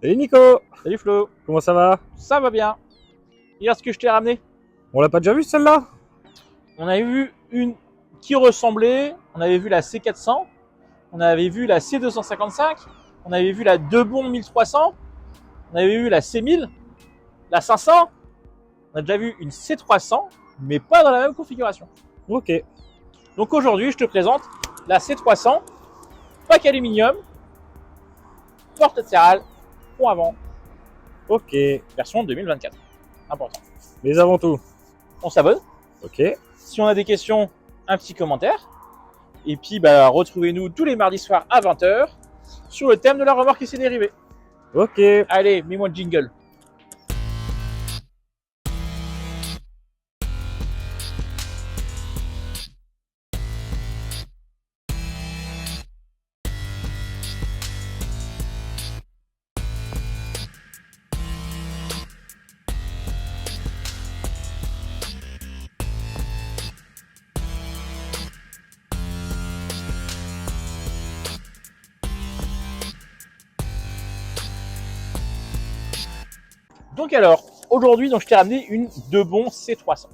Salut Nico, Salut Flo, comment ça va? ça va bien. Regarde ce que je t'ai ramené. On l'a pas déjà vu celle-là? On avait vu une qui ressemblait, on avait vu la C400, on avait vu la C255, on avait vu la Debon 1300, on avait vu la C1000, la 500, on a déjà vu une C300, mais pas dans la même configuration. Ok, Donc aujourd'hui, je te présente la C300, pack aluminium, porte latérale, pont avant, ok. version 2024. Important. Mais avant tout, On s'abonne. ok, Si on a des questions, un petit commentaire. Et puis, retrouvez-nous tous les mardis soirs à 20h sur le thème de la remorque et ses dérivés. ok. Allez, mets-moi le jingle. Donc alors, aujourd'hui, je t'ai ramené une Debon C300.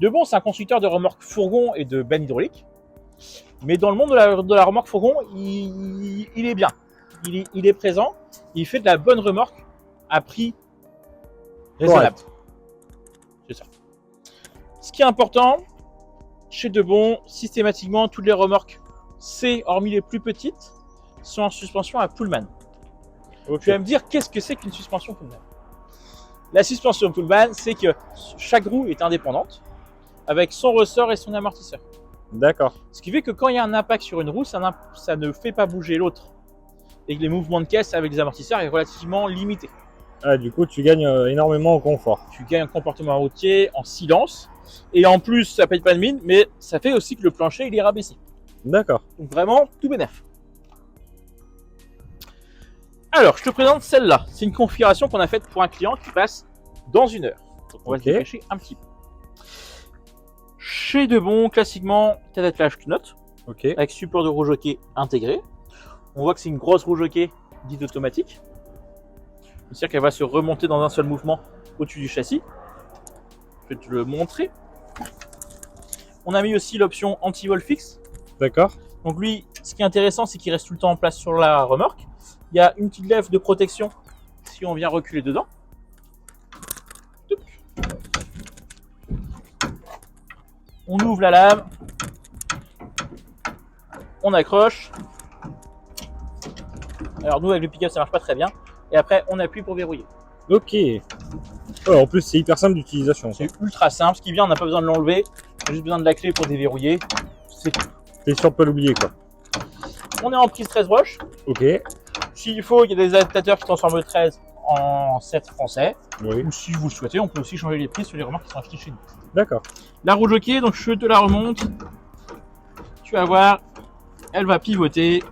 Debon, c'est un constructeur de remorques fourgon et de bennes hydrauliques. Mais dans le monde de la remorque fourgon, il est bien. Il est présent. Il fait de la bonne remorque à prix raisonnable. C'est ça. Ce qui est important, chez Debon, systématiquement, toutes les remorques C, hormis les plus petites, sont en suspension à Pullman. Ok. Tu vas me dire, qu'est-ce que c'est qu'une suspension Pullman? La suspension Pullman, c'est que chaque roue est indépendante, avec son ressort et son amortisseur. D'accord. Ce qui fait que quand il y a un impact sur une roue, ça ne fait pas bouger l'autre. Et que les mouvements de caisse avec les amortisseurs est relativement limité. Ah, du coup, tu gagnes énormément en confort. Tu gagnes un comportement routier en silence. Et en plus, ça paye pas de mine, mais ça fait aussi que le plancher il est rabaissé. D'accord. Donc vraiment, tout bénef. Alors, je te présente celle-là. C'est une configuration qu'on a faite pour un client qui passe dans 1 heure. Donc on va Ok. se dépêcher un petit peu. Chez Debon, classiquement, tête d'attelage knotte, Ok. avec support de roue jockey intégré. On voit que c'est une grosse roue jockey dite automatique. C'est-à-dire qu'elle va se remonter dans un seul mouvement au-dessus du châssis. Je vais te le montrer. On a mis aussi l'option anti-vol fixe. D'accord. Donc lui, ce qui est intéressant, c'est qu'il reste tout le temps en place sur la remorque. Il y a une petite lèvre de protection si on vient reculer dedans. On ouvre la lame. On accroche. Alors nous, avec le pick-up, ça marche pas très bien. Et après, on appuie pour verrouiller. Ok. Ouais, en plus, c'est hyper simple d'utilisation. C'est ultra simple. Ce qui vient, on n'a pas besoin de l'enlever. On a juste besoin de la clé pour déverrouiller. C'est tout. T'es sûr de pas l'oublier, quoi. On est en prise 13 broches. Ok. S'il faut, il y a des adaptateurs qui transforment le 13 en 7 français. Oui. Ou si vous le souhaitez, on peut aussi changer les prises sur les remorques qui sont achetées chez nous. D'accord. La roue jockey, donc je te la remonte. Tu vas voir, elle va pivoter.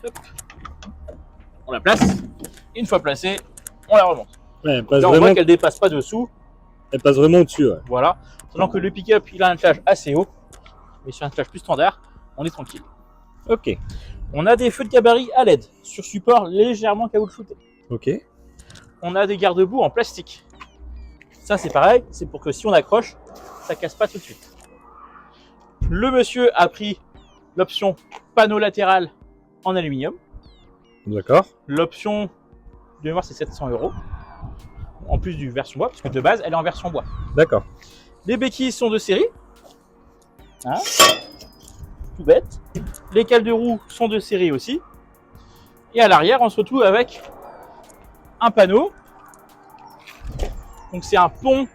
Hop. On la place. Une fois placée, on la remonte. Ouais, elle passe Là, on voit vraiment, qu'elle dépasse pas dessous. elle passe vraiment au-dessus, ouais. Voilà. Sachant que le pick-up, il a un attelage assez haut. Mais sur un attelage plus standard, on est tranquille. Ok. On a des feux de gabarit à LED sur support légèrement caoutchouté. Ok. On a des garde-boue en plastique. Ça, c'est pareil, c'est pour que si on accroche, ça casse pas tout de suite. Le monsieur a pris l'option panneau latéral en aluminium. D'accord. L'option de mémoire, c'est 700 €. En plus du version bois, parce que de base, elle est en version bois. D'accord. Les béquilles sont de série. Hein, tout bête. Les cales de roue sont de série aussi. Et à l'arrière, on se retrouve avec un panneau. Donc c'est un pont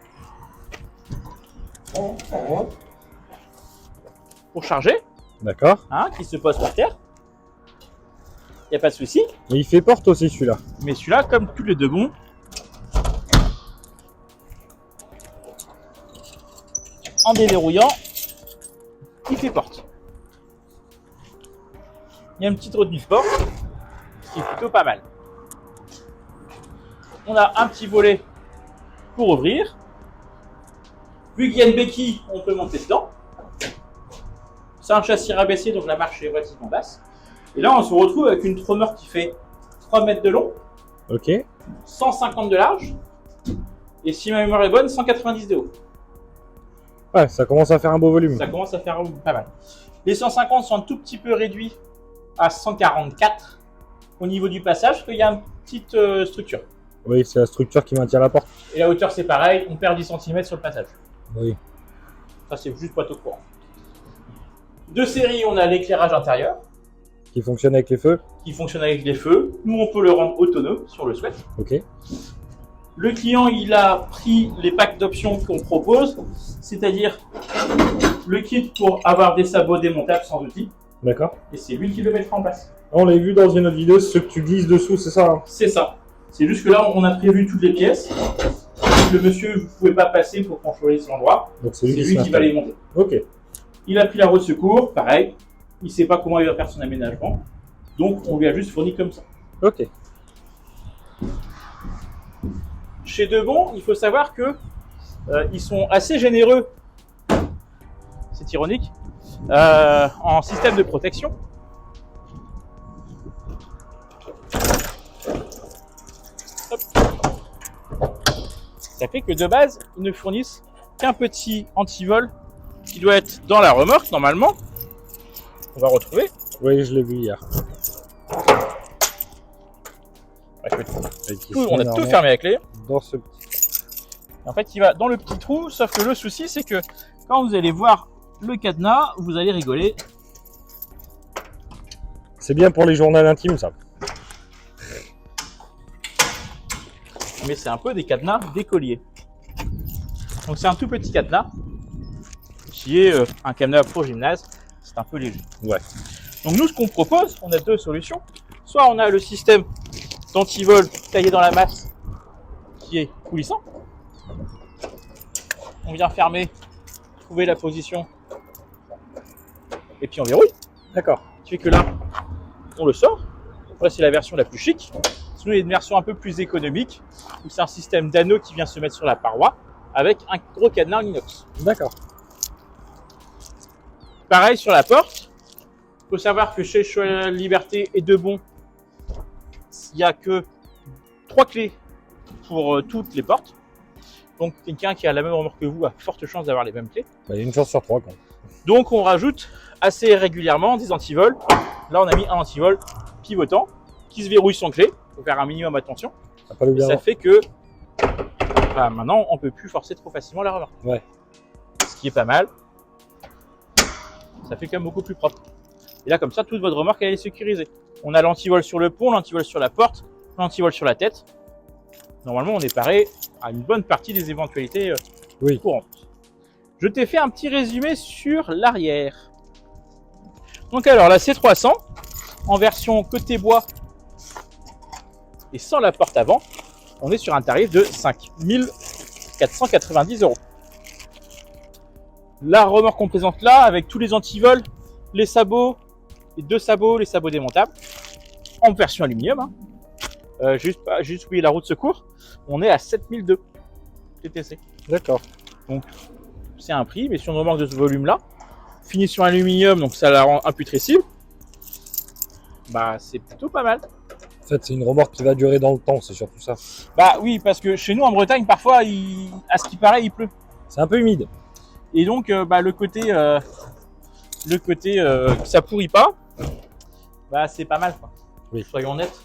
pour charger, D'accord. hein, qui se pose par terre. Il n'y a pas de souci. Et il fait porte aussi, celui-là. Mais celui-là, comme tous les Debon, en déverrouillant, il fait porte. Il y a une petite retenue sport, ce qui est plutôt pas mal. On a un petit volet pour ouvrir. Vu qu'il y a une béquille, on peut monter dedans. C'est un châssis rabaissé, donc la marche est relativement basse. Et là, on se retrouve avec une remorque qui fait 3 mètres de long, Ok. 150 de large, et si ma mémoire est bonne, 190 de haut. Ouais, ça commence à faire un beau volume. Ça commence à faire pas mal. Les 150 sont un tout petit peu réduits à 144 au niveau du passage, parce qu'il y a une petite structure. Oui, c'est la structure qui maintient la porte. Et la hauteur, c'est pareil, on perd 10 cm sur le passage. Oui. Ça, c'est juste pas tout courant. De série, on a l'éclairage intérieur, Qui fonctionne avec les feux. qui fonctionne avec les feux. Nous, on peut le rendre autonome si on le souhaite. Ok. Le client, il a pris les packs d'options qu'on propose, c'est-à-dire le kit pour avoir des sabots démontables sans outil, D'accord. et c'est lui qui le mettra en place. On l'a vu dans une autre vidéo, ce que tu glisses dessous, c'est ça hein? C'est ça. C'est juste que là, on a prévu toutes les pièces. Le monsieur ne pouvait pas passer pour contrôler cet endroit. Donc C'est lui qui va les monter. Ok. Il a pris la roue de secours, pareil. Il ne sait pas comment il va faire son aménagement. Donc, on lui a juste fourni comme ça. Ok. Chez Debon, il faut savoir que ils sont assez généreux, c'est ironique, en système de protection. Hop. Ça fait que de base, ils ne fournissent qu'un petit antivol qui doit être dans la remorque normalement. On va retrouver. Oui, je l'ai vu hier. On a tout fermé avec clé. Dans ce... En fait, il va dans le petit trou, sauf que le souci, c'est que quand vous allez voir le cadenas, vous allez rigoler. C'est bien pour les journaux intimes, ça. Mais c'est un peu des cadenas d'écolier. Donc c'est un tout petit cadenas qui est un cadenas pro gymnase. C'est un peu léger. Ouais. Donc nous, ce qu'on propose, on a deux solutions. Soit on a le système d'antivol taillé dans la masse qui est coulissant. On vient fermer, trouver la position et puis on verrouille. D'accord. Ce qui fait que là, on le sort. Là, c'est la version la plus chic. Sinon, il y a une version un peu plus économique où c'est un système d'anneau qui vient se mettre sur la paroi avec un gros cadenas en inox. D'accord. Pareil sur la porte. Il faut savoir que chez Choix Liberté et Debon, il n'y a que 3 clés pour toutes les portes. Donc, quelqu'un qui a la même remorque que vous a forte chance d'avoir les mêmes clés. Bah, une chance sur 3, quoi. Donc, on rajoute assez régulièrement des antivols. Là, on a mis un antivol pivotant qui se verrouille sans clé. Il faut faire un minimum attention. Et ça fait que maintenant, on ne peut plus forcer trop facilement la remorque. Ouais. Ce qui est pas mal. Ça fait quand même beaucoup plus propre. Et là, comme ça, toute votre remorque, elle est sécurisée. On a l'antivol sur le pont, l'antivol sur la porte, l'antivol sur la tête. Normalement, on est paré à une bonne partie des éventualités courantes. Je t'ai fait un petit résumé sur l'arrière. Donc alors, la C300, en version côté bois et sans la porte avant, on est sur un tarif de 5 490 €. La remorque qu'on présente là, avec tous les antivols, les sabots, les deux sabots, les sabots démontables, en version aluminium. Hein. J'ai juste oublié la roue de secours. On est à 7002 TTC. D'accord. Donc, c'est un prix, mais sur une remorque de ce volume-là, finition aluminium, donc ça la rend imputrescible. Bah, c'est plutôt pas mal. En fait, c'est une remorque qui va durer dans le temps, c'est surtout ça. Bah oui, parce que chez nous en Bretagne, parfois, à ce qui paraît, il pleut. C'est un peu humide. Et donc, le côté que ça pourrit pas, bah c'est pas mal, quoi. Oui. Soyons honnêtes.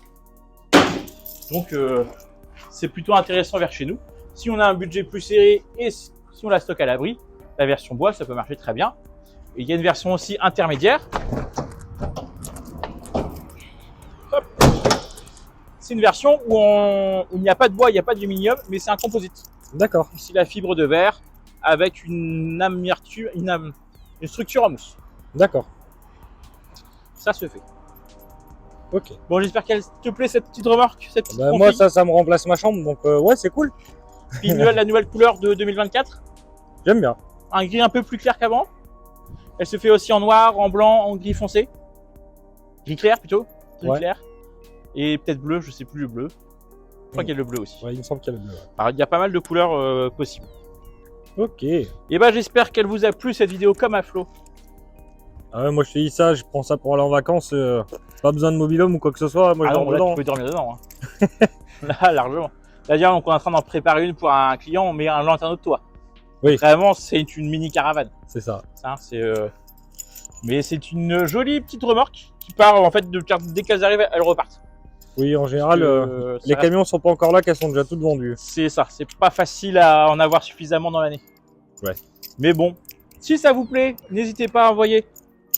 Donc, c'est plutôt intéressant vers chez nous. Si on a un budget plus serré et si on la stocke à l'abri, la version bois, ça peut marcher très bien. Et il y a une version aussi intermédiaire. Hop. C'est une version où il n'y a pas de bois, il n'y a pas d'aluminium, mais c'est un composite. D'accord. C'est la fibre de verre avec une structure en mousse. D'accord. Ça se fait. Ok. Bon, j'espère qu'elle te plaît cette petite remorque, cette petite Bah, moi, ça me remplace ma chambre, donc ouais, c'est cool. Puis la nouvelle couleur de 2024. J'aime bien. Un gris un peu plus clair qu'avant. Elle se fait aussi en noir, en blanc, en gris foncé. Gris clair plutôt. Gris clair. Et peut-être bleu, je sais plus le bleu. Je crois qu'il y a le bleu aussi. Ouais, il me semble qu'il y a le bleu. Ouais. Alors, il y a pas mal de couleurs possibles. Ok. Et bah j'espère qu'elle vous a plu cette vidéo comme à Flo. Ah ouais, moi je te dis ça, je prends ça pour aller en vacances. Pas besoin de mobil-home ou quoi que ce soit. Moi je Ah dors non, là, dedans. tu peux dormir dedans. Hein. Là, largement. Là, on est en train d'en préparer une pour un client, on met un lanterne de toit. Oui. Vraiment, c'est une mini caravane. C'est ça. Ça, mais c'est une jolie petite remorque qui part en fait dès qu'elles arrivent, elles repartent. Oui, en général, Ça les reste- camions sont pas encore là, qu'elles sont déjà toutes vendues. C'est ça, c'est pas facile à en avoir suffisamment dans l'année. Ouais. Mais bon, si ça vous plaît, n'hésitez pas à envoyer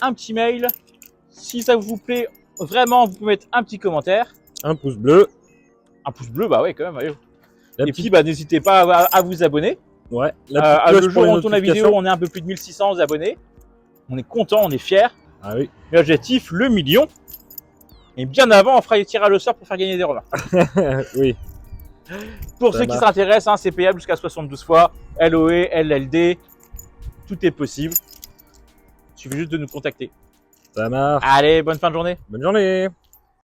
un petit mail. Si ça vous plaît vraiment, vous pouvez mettre un petit commentaire. Un pouce bleu. Un pouce bleu, bah ouais, quand même. Allez. La Et petite... puis, bah, n'hésitez pas à vous abonner. Ouais. La petite Le cloche jour pour où les on tourne la vidéo, notifications. on est un peu plus de 1600 abonnés. On est content, on est fiers. Ah oui. L'objectif, le million. Et bien avant, on fera les tirages au sort pour faire gagner des remorques. Oui. Pour Ça ceux qui marche. s'intéressent, hein, c'est payable jusqu'à 72 fois. LOE, LLD, tout est possible. Il suffit juste de nous contacter. Ça marche. Allez, bonne fin de journée. Bonne journée.